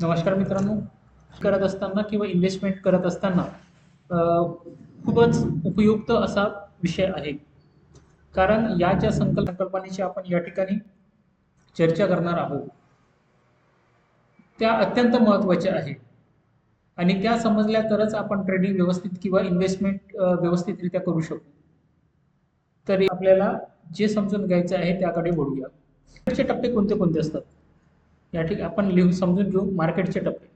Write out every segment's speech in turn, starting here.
नमस्कार मित्रांनो. करत असताना किंवा इन्व्हेस्टमेंट करत असताना अ, खूपच उपयुक्त असा विषय आहे. कारण या ज्या संकल्पनेची आपण या ठिकाणी चर्चा करणार आहोत, त्या अत्यंत महत्त्वाच्या आहेत आणि त्या समजल्या तरच आपण ट्रेडिंग व्यवस्थित किंवा इन्व्हेस्टमेंट व्यवस्थितरित्या करू शकू. तरी आपल्याला जे समजून घ्यायचं आहे त्याकडे वळूया. मार्केटचे टप्पे कोणते कोणते असतात? या ठिकाणी आपण समजून घेऊ मार्केटचे टप्पे.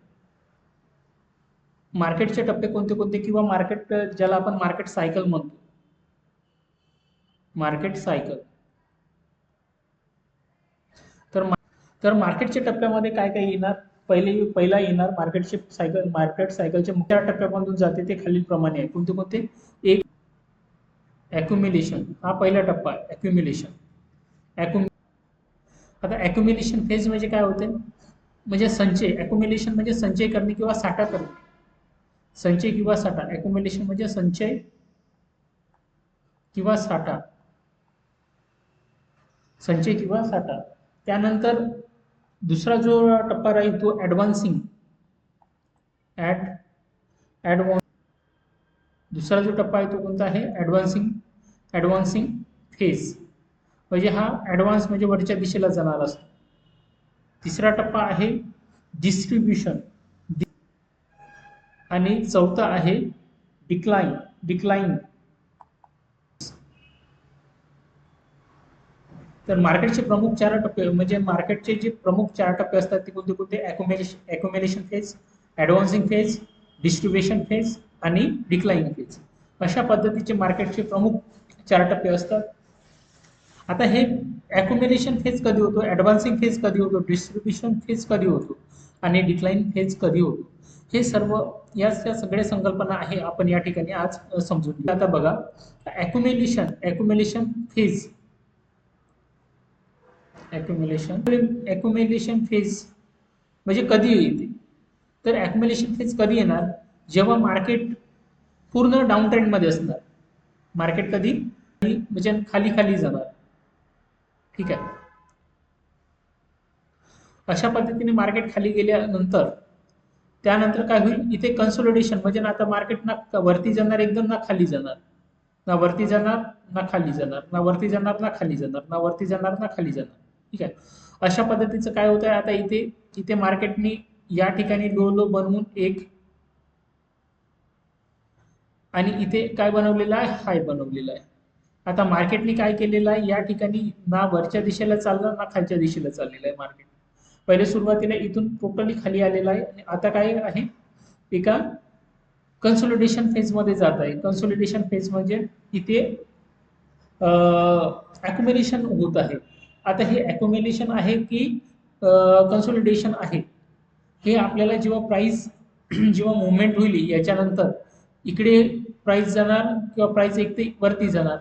मार्केटचे टप्पे कोणते कोणते किंवा मार्केट ज्याला आपण मार्केट सायकल म्हणतो. Market cycle. तर मार्केटच्या टप्प्यामध्ये काय काय येणार? पहिला येणार मार्केट सायकलच्या मुख्य टप्प्यामधून जाते ते खालीलप्रमाणे आहे. कोणते कोणते? एक, ॲक्युम्युलेशन. हा पहिला टप्पा आहे, ॲक्युम्युलेशन. आता ॲक्युम्युलेशन फेज म्हणजे काय होते? म्हणजे संचय. ॲक्युम्युलेशन म्हणजे संचय करणे किंवा साठा करणे. संचय किंवा साठा. ॲक्युम्युलेशन म्हणजे संचय किंवा साठा. संचय किंवा साठा. त्यानंतर दुसरा जो टप्पा राहील तो ॲडव्हान्सिंग. दुसरा जो टप्पा आहे तो कोणता आहे? ॲडव्हान्सिंग फेज. म्हणजे हा ॲडव्हान्स म्हणजे वरच्या दिशेला जाणार असतो. तिसरा टप्पा आहे डिस्ट्रीब्युशन आणि चौथा आहे डिक्लाइन. तर मार्केटचे प्रमुख 4 टप्पे म्हणजे मार्केटचे जे प्रमुख 4 टप्पे असतात ते कोणते कोणते? Accumulation phase, advancing phase, distribution phase आणि डिक्लाइन फेज. अशा पद्धतीचे मार्केटचे प्रमुख 4 टप्पे असतात. आता हे ॲक्युम्युलेशन फेज कधी होतो, ॲडव्हान्सिंग फेज कधी होतो, डिस्ट्रीब्युशन फेज कधी होतो आणि डिक्लाइन फेज कधी होतो, हे सर्व या सगळ्या संकल्पना आहे आपण या ठिकाणी आज समजून घेऊ. आता बघा, ॲक्युम्युलेशन फेज म्हणजे कधी येते? तर ॲक्युम्युलेशन फेज कधी येणार? जेव्हा मार्केट पूर्ण डाऊन ट्रेंडमध्ये असणार. मार्केट कधी म्हणजे खाली खाली जाणार. ठीक आहे. अशा पद्धतीने मार्केट खाली गेल्यानंतर त्यानंतर काय होईल? इथे कन्सोलिडेशन म्हणजे ना आता मार्केट ना वरती जाणार एकदम, ना खाली जाणार. ना वरती जाणार ना खाली जाणार, ना वरती जाणार ना खाली जाणार, ना वरती जाणार ना खाली जाणार. ठीक आहे. अशा पद्धतीचं काय होत आहे आता इथे इथे मार्केटनी या ठिकाणी लो बनवून एक आणि इथे काय बनवलेलं आहे? हाय बनवलेला आहे. आता मार्केटने काय केलेलं आहे? या ठिकाणी ना वरच्या दिशेला चाललं ना खालच्या दिशेला चाललेलं आहे मार्केट. पहिले सुरुवातीला इथून टोटली खाली आलेला आहे आणि आता काय आहे? एका कन्सोलिडेशन फेज मध्ये जात आहे. कन्सोलिडेशन फेज म्हणजे इथे ॲक्युम्युलेशन होत आहे. आता हे ॲक्युम्युलेशन आहे की कन्सोलिडेशन आहे, हे आपल्याला जेव्हा प्राइस जेव्हा मुवमेंट होईल याच्यानंतर इकडे प्राइस जाणार किंवा प्राइस एक ते वरती जाणार,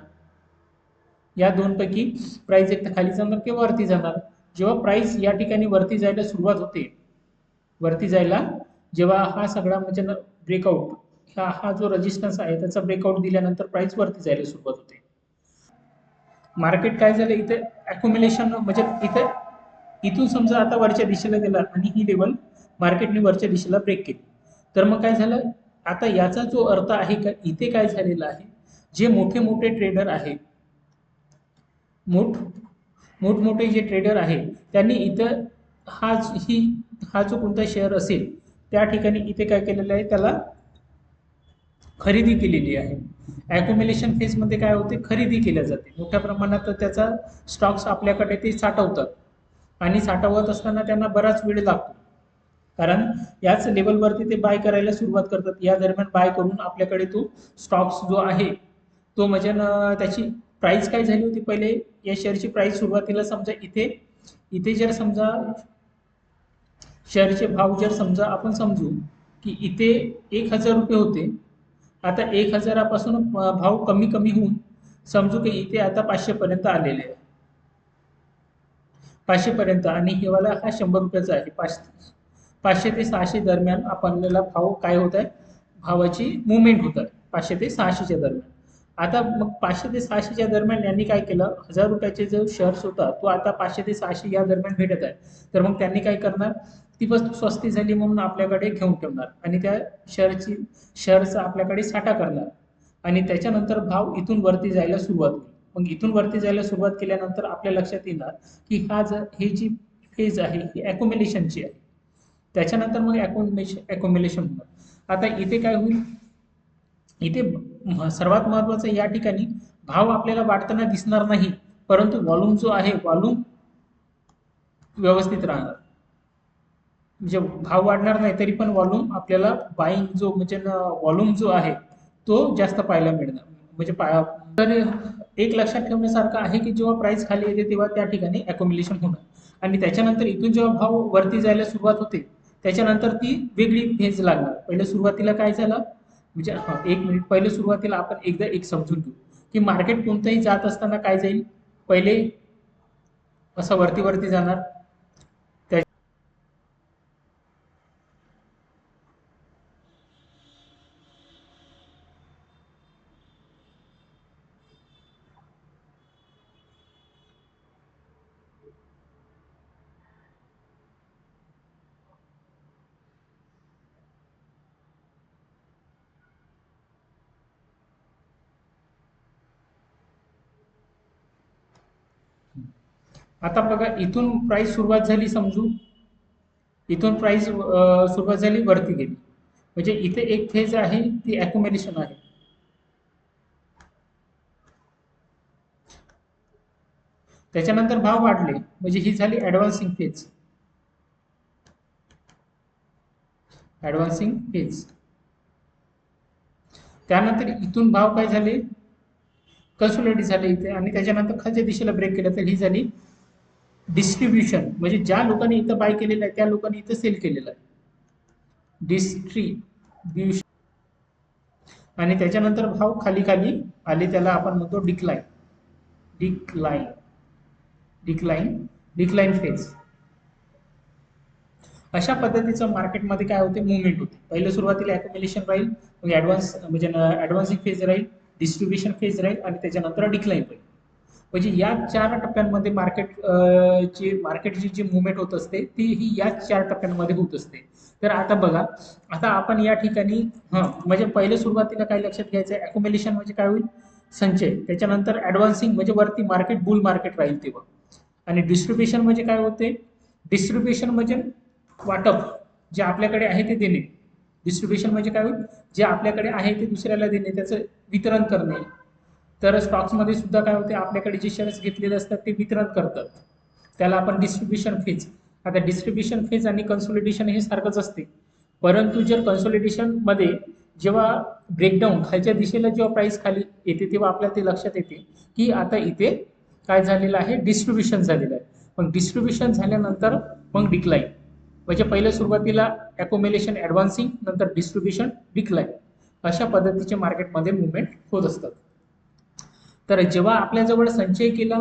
या दोनपैकी प्राइस एक तर खाली जाणार किंवा वरती जाणार. जेव्हा प्राइस या ठिकाणी वरती जायला सुरुवात होते, वरती जायला जेव्हा हा सगळा म्हणजे ब्रेकआउट हा जो रेजिस्टन्स आहे त्याचा ब्रेकआउट दिल्यानंतर प्राइस वरती जायला सुरुवात होते. मार्केट काय झालं इथे ॲक्युम्युलेशन म्हणजे इथे इथून समजा आता वरच्या दिशेला गेला आणि ही लेवल मार्केटने वरच्या दिशेला ब्रेक केली, तर मग काय झालं? आता याचा जो अर्थ आहे का इथे काय झालेलं आहे? जे मोठे मोठे ट्रेडर आहेत, मोठमोठे जे ट्रेडर आहे त्यांनी इथं हा जो कोणता शेअर असेल त्या ठिकाणी इथे काय केलेलं आहे? त्याला खरेदी केलेली आहे. ॲक्युम्युलेशन फेजमध्ये काय होते? खरेदी केल्या जाते मोठ्या प्रमाणात. त्याचा स्टॉक्स आपल्याकडे ते साठवतात आणि साठवत असताना त्यांना बराच वेळ लागतो, कारण याच लेवलवरती ते बाय करायला सुरुवात करतात. या दरम्यान बाय करून आपल्याकडे तो स्टॉक्स जो आहे तो म्हणजे त्याची प्राइस काय झाली होती? पहिले या शेअरची प्राइस सुरुवातीला समजा इथे जर समजा शेअरचे भाव जर समजा आपण समजू की इथे 1,000 रुपये होते. आता 1,000पासून भाव कमी कमी होऊन समजू की इथे आता 500 पर्यंत आलेले आहे. 500 पर्यंत आणि हे वाला हा 100 रुपयाचा आहे. 500 ते 600 दरम्यान आपल्याला भाव काय होत आहे? भावाची मुवमेंट होत आहे 500 ते 600च्या दरम्यान. आता मग 500 ते 600च्या दरम्यान यांनी काय केलं? 1,000 रुपयाचे जो शेअर्स होता तो आता 500 ते 600 या दरम्यान भेटत आहे. तर मग त्यांनी काय करणार? ती वस्तू स्वस्त झाली म्हणून आपल्याकडे घेऊन ठेवणार आणि त्या शेअरचा आपल्याकडे साठा करणार आणि त्याच्यानंतर भाव इथून वरती जायला सुरुवात होईल. मग इथून वरती जायला सुरुवात केल्यानंतर आपल्या लक्षात येणार की ही जी फेज आहे ही ॲक्युम्युलेशनची आहे. त्याच्यानंतर मग ॲक्युम्युलेशन होणार. आता इथे काय होईल, इथे सर्वात महत्वाचं या ठिकाणी भाव आपल्याला वाढताना दिसणार नाही, परंतु व्हॉल्यूम जो आहे व्हॉल्यूम व्यवस्थित राहणार. म्हणजे भाव वाढणार नाही तरी पण व्हॉल्यूम आपल्याला बाईंग जो म्हणजे व्हॉल्यूम जो आहे तो जास्त पाहायला मिळणार. म्हणजे तर एक लक्षात ठेवण्यासारखं आहे की जेव्हा प्राइस खाली येते तेव्हा त्या ठिकाणी ॲक्युम्युलेशन होणार आणि त्याच्यानंतर इथून जेव्हा भाव वरती जायला सुरुवात होते त्याच्यानंतर ती वेगळी फेज लागणार. पहिले सुरुवातीला काय झालं म्हणजे एक मिनिट, पहिले सुरुवातीला आपण एकदा एक समजून घेऊ की मार्केट कोणतंही जात असताना काय जाईल, पहिले असं वरती वरती जाणार. आता बघा इथून प्राइस सुरुवात झाली समजू, इथून प्राइस सुरुवात झाली वरती गेली म्हणजे इथे एक फेज आहे ती ॲक्युम्युलेशन आहे. त्याच्यानंतर भाव वाढले म्हणजे ही झाली ॲडव्हान्सिंग फेज. ॲडव्हान्सिंग फेज त्यानंतर इथून भाव काय झाले, कन्सोलिडेट झाले इथे आणि त्याच्यानंतर खालच्या दिशेला ब्रेक केला तर ही झाली डिस्ट्रीब्युशन. म्हणजे ज्या लोकांनी इथं बाय केलेलं आहे त्या लोकांनी इथं सेल केलेलं आहे, डिस्ट्रीब्युशन. आणि त्याच्यानंतर भाव खाली खाली आले त्याला आपण म्हणतो decline. Decline decline decline phase. अशा पद्धतीचं मार्केटमध्ये काय होते, मुवमेंट होते. पहिले सुरुवातीला ॲक्युम्युलेशन राहील, मग ॲडव्हान्सिंग फेज राहील, डिस्ट्रीब्युशन फेज राहील आणि त्याच्यानंतर डिक्लाइन राहील. म्हणजे या 4 टप्प्यांमध्ये मार्केटची जी मुवमेंट होत असते ती ही या 4 टप्प्यांमध्ये होत असते. तर आता बघा, आता आपण या ठिकाणी म्हणजे पहिले सुरुवातीला काय लक्षात घ्यायचं आहे, ॲक्युम्युलेशन म्हणजे काय होईल, संचय. त्याच्यानंतर ॲडव्हान्सिंग म्हणजे वरती मार्केट बुल मार्केट राहील तेव्हा. आणि डिस्ट्रीब्युशन म्हणजे काय होते, डिस्ट्रीब्युशन म्हणजे वाटप, जे आपल्याकडे आहे ते देणे. डिस्ट्रीब्युशन म्हणजे काय होईल, जे आपल्याकडे आहे ते दुसऱ्याला देणे, त्याचं वितरण करणे. तर स्टॉक्समध्ये सुद्धा काय होते, आपल्याकडे जे शेअर्स घेतलेले असतात ते वितरण करतात, त्याला आपण डिस्ट्रीब्युशन फेज. आता डिस्ट्रीब्युशन फेज आणि कन्सोलिडेशन हे सारखंच असते, परंतु जर कन्सोलिडेशन मध्ये जेव्हा ब्रेकडाऊन खालच्या दिशेला जेव्हा प्राइस खाली येते तेव्हा आपल्याला ते लक्षात येते की आता इथे काय झालेलं आहे, डिस्ट्रीब्युशन झालेलं आहे. मग डिस्ट्रीब्युशन झाल्यानंतर मग डिक्लाइन. म्हणजे पहिल्या सुरुवातीला ॲक्युम्युलेशन ॲडव्हान्सिंग, नंतर डिस्ट्रीब्युशन, डिक्लाइन. अशा पद्धतीचे मार्केटमध्ये मुवमेंट होत असतात. तर जेव्हा आपल्याजवळ संचय केला,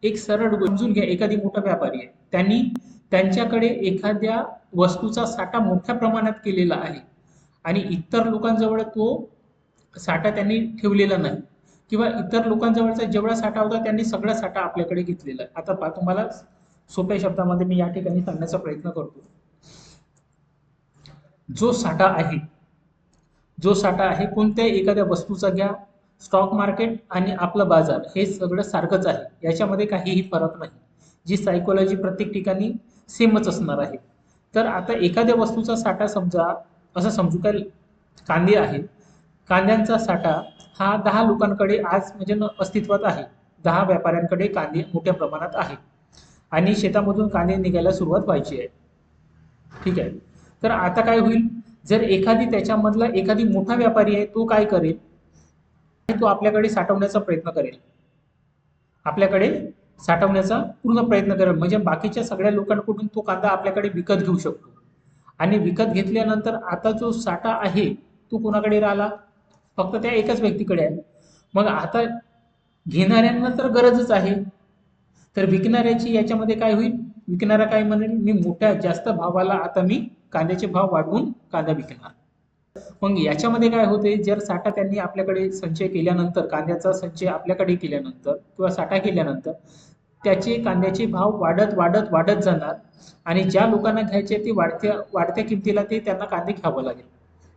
एक सरळ समजून घ्या, एखादी मोठा व्यापारी आहे, त्यांनी त्यांच्याकडे एखाद्या वस्तूचा साठा मोठ्या प्रमाणात केलेला आहे आणि इतर लोकांजवळ तो साठा त्यांनी ठेवलेला नाही, किंवा इतर लोकांजवळचा जेवढा साठा होता त्यांनी सगळा साठा आपल्याकडे घेतलेला आहे. आता तुम्हाला सोप्या शब्दामध्ये मी या ठिकाणी सांगण्याचा प्रयत्न करतो. जो साठा आहे कोणत्या एखाद्या वस्तूचा घ्या, स्टॉक मार्केट आणि आपलं बाजार हे सगळं सारखंच आहे, याच्यामध्ये काहीही फरक नाही. जी सायकोलॉजी प्रत्येक ठिकाणी सेमच असणार आहे. तर आता एखाद्या वस्तूचा साठा समजा, असं समजू काय, कांदे आहे, कांद्यांचा साठा हा 10 लोकांकडे आज म्हणजे अस्तित्वात आहे. 10 व्यापाऱ्यांकडे कांदे मोठ्या प्रमाणात आहे आणि शेतामधून कांदे निघायला सुरुवात व्हायची आहे. ठीक आहे. तर आता काय होईल, जर त्याच्यामधला एखादी मोठा व्यापारी आहे, तो काय करेल, तो आपल्याकडे साठवण्याचा प्रयत्न करेल, आपल्याकडे साठवण्याचा पूर्ण प्रयत्न करेल. म्हणजे बाकीच्या सगळ्या लोकांकडून तो कांदा आपल्याकडे विकत घेऊ शकतो आणि विकत घेतल्यानंतर आता जो साठा आहे तो कोणाकडे राहिला, फक्त त्या एकाच व्यक्तीकडे आहे. मग आता घेणाऱ्यांना तर गरजच आहे, तर विकणाऱ्याची याच्यामध्ये काय होईल, विकणारा काय म्हणेल, मी मोठ्या जास्त भावाला आता मी कांद्याचे भाव वाढवून कांदा विकणार. मग याच्यामध्ये काय होते, जर साठा त्यांनी आपल्याकडे संचय केल्यानंतर, कांद्याचा संचय आपल्याकडे केल्यानंतर किंवा साठा केल्यानंतर त्याचे कांद्याचे भाव वाढत वाढत वाढत जाणार आणि ज्या लोकांना घ्यायचे ते वाढत्या वाढत्या किमतीला ते त्यांना कांदे घ्यावं लागेल.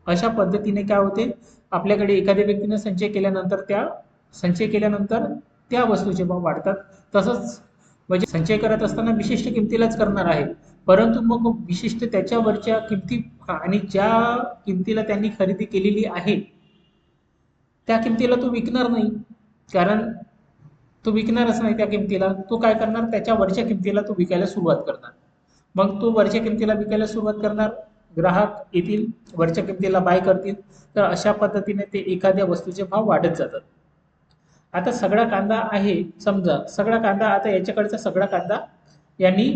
अशा पद्धतीने काय होते, आपल्याकडे एखाद्या व्यक्तीने संचय केल्यानंतर त्या वस्तूचे भाव वाढतात. तसंच म्हणजे संचय करत असताना विशिष्ट किमतीलाच करणार आहे, परंतु मग विशिष्ट त्याच्यावरच्या किमती आणि ज्या किमतीला त्यांनी खरेदी केलेली आहे त्या किमतीला तो विकणार नाही. कारण तो विकणारच नाही त्या किमतीला. तो काय करणार, त्याच्या वरच्या किमतीला तो विकायला सुरुवात करणार. मग तो वरच्या किमतीला विकायला सुरुवात करणार, ग्राहक येतील, वरच्या किमतीला बाय करतील. तर अशा पद्धतीने ते एखाद्या वस्तूचे भाव वाढत जातात. आता सगळा कांदा आहे, समजा सगळा कांदा, आता याच्याकडचा सगळा कांदा यांनी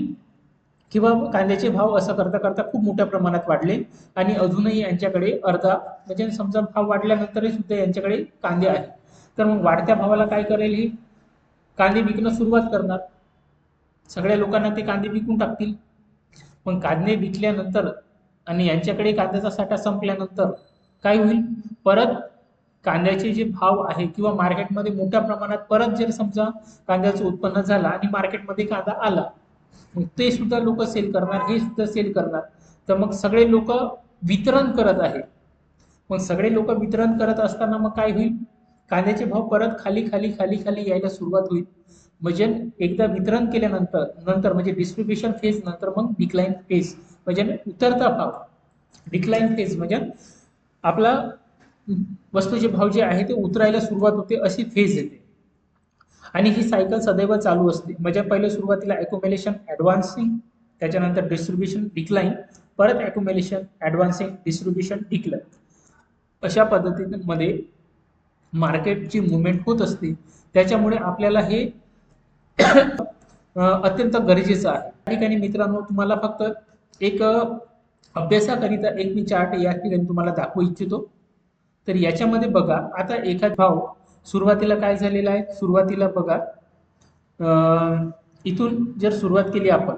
किंवा कांद्याचे भाव असं करता करता खूप मोठ्या प्रमाणात वाढले आणि अजूनही यांच्याकडे अर्धा म्हणजे समजा भाव वाढल्यानंतरही सुद्धा यांच्याकडे कांदे आहेत. तर मग वाढत्या भावाला काय करेल, ही कांदे विकणं सुरुवात करणार. सगळ्या लोकांना ते कांदे विकून टाकतील. मग कांदे विकल्यानंतर आणि यांच्याकडे कांद्याचा साठा संपल्यानंतर काय होईल, परत कांद्याचे जे भाव आहे किंवा मार्केटमध्ये मोठ्या प्रमाणात परत जर समजा कांद्याचं उत्पन्न झालं आणि मार्केटमध्ये कांदा आला, मग ते सुद्धा लोक सेल करणार, हे सुद्धा सेल करणार. तर मग सगळे लोक वितरण करत आहेत. मग सगळे लोक वितरण करत असताना मग काय होईल, कांद्याचे भाव परत खाली खाली खाली खाली यायला सुरुवात होईल. म्हणजे एकदा वितरण केल्यानंतर म्हणजे डिस्ट्रीब्युशन फेज नंतर मग डिक्लाइन फेज म्हणजे उतरता भाव. डिक्लाइन फेज म्हणजे आपला वस्तूचे भाव जे आहे ते उतरायला सुरुवात होते, अशी फेज येते. आणि ही सायकल सदैव चालू असते. म्हणजे पहिले सुरुवातीला ॲक्युम्युलेशन ॲडव्हान्सिंग, त्याच्यानंतर डिस्ट्रीब्युशन डिक्लाइन, परत ॲक्युम्युलेशन ॲडव्हान्सिंग डिस्ट्रीब्युशन डिक्लाइन. अशा पद्धतीमध्ये मार्केटची मुवमेंट होत असते. त्याच्यामुळे आपल्याला हे अत्यंत गरजेचं आहे. या ठिकाणी मित्रांनो तुम्हाला फक्त एक अभ्यासाकरिता एक मी चार्ट या ठिकाणी तुम्हाला दाखवू इच्छितो. तर याच्यामध्ये बघा, आता एखादा भाव सुरुवातीला काय झालेला आहे, सुरुवातीला बघा इथून जर सुरुवात केली आपण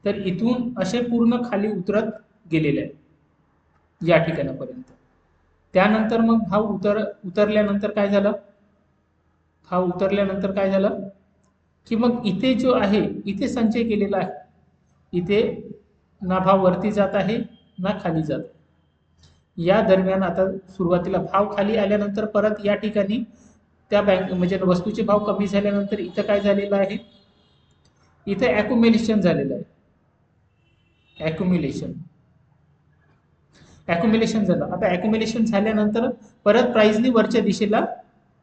तर इथून असे पूर्ण खाली उतरत गेलेले आहे या ठिकाणापर्यंत. त्यानंतर मग भाव उतरल्यानंतर काय झालं, भाव उतरल्यानंतर काय झालं की मग इथे जो आहे इथे संचय केलेला आहे, इथे ना भाव वरती जात आहे ना खाली जात. या दरम्यान आता सुरुवातीला भाव खाली आल्यानंतर परत या ठिकाणी त्या म्हणजे वस्तूचे भाव कमी झाल्यानंतर इथं काय झालेलं आहे, इथे ॲक्युम्युलेशन झालेलं आहे. ॲक्युम्युलेशन झालं. आता ॲक्युम्युलेशन झाल्यानंतर परत प्राइसनी वरच्या दिशेला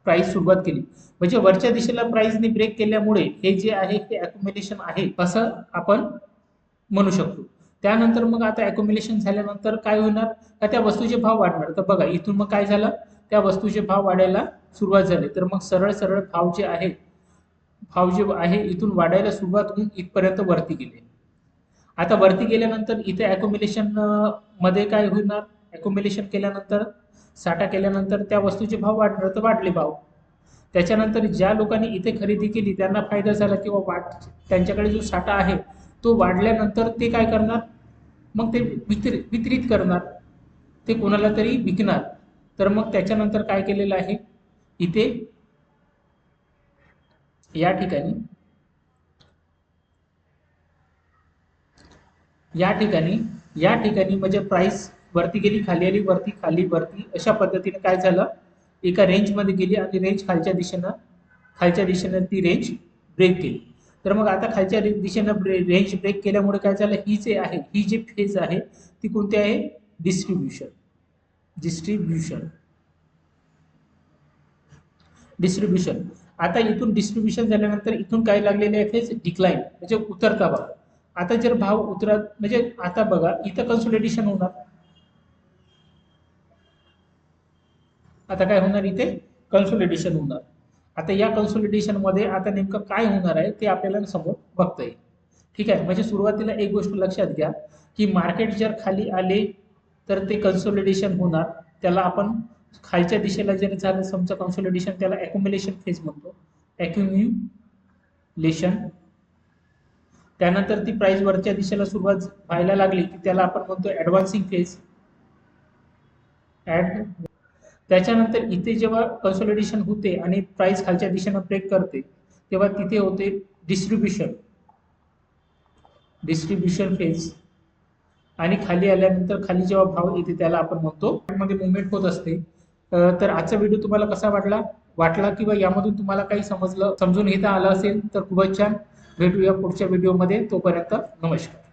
प्राइस सुरुवात केली. म्हणजे वरच्या दिशेला प्राइसनी ब्रेक केल्यामुळे हे जे आहे ते ॲक्युम्युलेशन आहे असं आपण म्हणू शकतो. त्यानंतर मग आता ॲक्युम्युलेशन झाल्यानंतर काय होणार, का त्या वस्तूचे भाव वाढणार. तर बघा इथून मग काय झालं, त्या वस्तूचे भाव वाढायला सुरुवात झाली. तर मग सरळ सरळ भाव जे आहे इथून वाढायला सुरुवात होऊन इथपर्यंत वरती गेले. आता वरती गेल्यानंतर इथे ॲक्युम्युलेशन मध्ये काय होणार, ॲक्युम्युलेशन केल्यानंतर साठा केल्यानंतर त्या वस्तूचे भाव वाढणार, तर वाढले भाव. त्याच्यानंतर ज्या लोकांनी इथे खरेदी केली त्यांना फायदा झाला किंवा त्यांच्याकडे जो साठा आहे तो वाढल्यानंतर ते काय करणार, मग ते वितरित करणार, ते कोणाला तरी विकणार. तर मग त्याच्यानंतर काय केलेलं आहे, इथे या ठिकाणी म्हणजे प्राइस वरती गेली, खाली आली, वरती खाली वरती, अशा पद्धतीने काय झालं, एका रेंजमध्ये गेली आणि रेंज खालच्या दिशेनं ती रेंज ब्रेक केली. तर मग आता खालच्या दिशेनं रेंज ब्रेक केल्यामुळे काय झालं, ही जी फेज आहे ती कोणती आहे, डिस्ट्रीब्युशन. आता इथून डिस्ट्रीब्युशन झाल्यानंतर इथून काय लागलेले आहे, फेज डिक्लाइन म्हणजे उतरता भाव. आता जर भाव उतरत म्हणजे आता बघा इथं कन्सोलिडेशन होणार. आता काय होणार, इथे कन्सोलिडेशन होणार. आता या कन्सोलिडेशन मध्ये आता नेमकं काय होणार आहे ते आपल्याला समोर बघता येईल. ठीक आहे. म्हणजे सुरुवातीला एक गोष्ट लक्षात घ्या की मार्केट जर खाली आले तर ते कन्सोलिडेशन होणार. त्याला आपण खालच्या दिशेला जर झालं समजा कन्सोलिडेशन, त्याला ॲक्युम्युलेशन फेज म्हणतो. ॲक्युम्युलेशन. त्यानंतर ती प्राइस वरच्या दिशेला सुरुवात व्हायला लागली की त्याला आपण म्हणतो ॲडव्हान्सिंग फेज. त्याच्यानंतर इथे जेव्हा कन्सोलिडेशन होते आणि प्राइस खालच्या दिशेनं ब्रेक करते तेव्हा तिथे होते डिस्ट्रीब्युशन फेज आणि खाली आल्यानंतर खाली जेव्हा भाव येते त्याला आपण म्हणतो मध्ये मुवमेंट होत असते. तर आजचा व्हिडिओ तुम्हाला कसा वाटला किंवा यामधून तुम्हाला काही समजून घेता आलं असेल तर खूपच छान. भेटूया पुढच्या व्हिडिओमध्ये. तोपर्यंत नमस्कार.